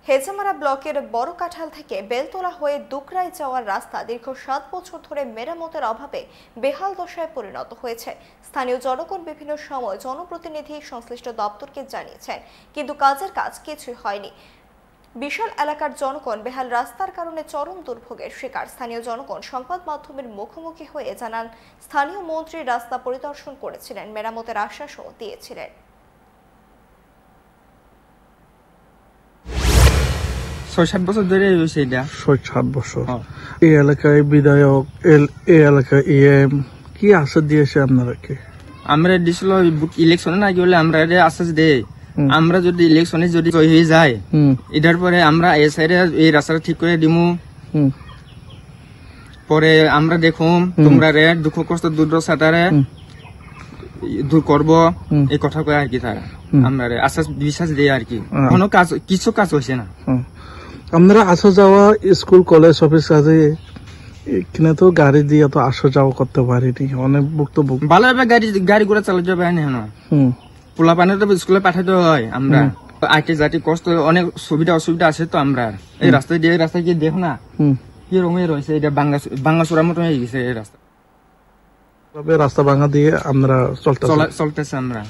হেজামারা ব্লকের বড় কাঁঠাল থেকে বেলতলা হয়ে দুকরায় যাওয়ার রাস্তা দীর্ঘ ৭ বছর ধরে মেরামতের অভাবে বেহাল দশায় পরিণত হয়েছে। স্থানীয় জনগণ বিভিন্ন সময় জনপ্রতিনিধি সংশ্লিষ্ট দপ্তরকে জানিয়েছেন, কিন্তু কাজের কাজ কিছুই হয়নি। বিশাল এলাকার জনগণ বেহাল রাস্তার কারণে চরম দুর্ভোগের শিকার। স্থানীয় জনগণ সংবাদ মাধ্যমের মুখোমুখি হয়ে জানান, স্থানীয় মন্ত্রী রাস্তা পরিদর্শন করেছিলেন, মেরামতের আশ্বাসও দিয়েছিলেন। ৬-৭ বছর ধরে হয়েছে এটা। ৬-৭ বছর। এই এলাকায় বিধায়ক, এই এলাকায় এম কি আশ্বাস দিয়েছে আপনারাকে? আমরা দিছিল ইলেকশনে না গেলে আমরা আশ্বাস দেই, আমরা যদি ইলেকশনে যদি জয় হয়ে যায় এটার পরে আমরা এই সাইডে এই রাস্তাটা ঠিক করে দিমু। পরে আমরা দেখুম তোমরা রে দুঃখ কষ্ট দুর্দশাটারে দূর করব, এই কথা কয় আর কি। তারা আমরা আশ্বাস বিশ্বাস দেয় আর কি। কোনো কাজ কিছু কাজ হয়েছে না। আপনারা আসা যাওয়া স্কুল কলেজ অফিস কাজে এখানে তো গাড়ি দিয়ে তো আসা যাওয়া করতে পারিনি, অনেক বক্তব্য ভালোভাবে গাড়ি ঘোড়া চালাতে যাবে না। পোলা পানি তো স্কুলে পাঠাতে হয়। আমরা আইটি জাতি কষ্ট অনেক সুবিধা অসুবিধা আছে তো। আমরা এই রাস্তায় দিয়ে রাস্তায় গিয়ে দেখো না কি রকমের রয়েছে, এটা বাঙ্গাচোরার মতো হয়ে গেছে এই রাস্তা। রাস্তা ভাঙা দিয়ে আমরা চলতেছে আমরা।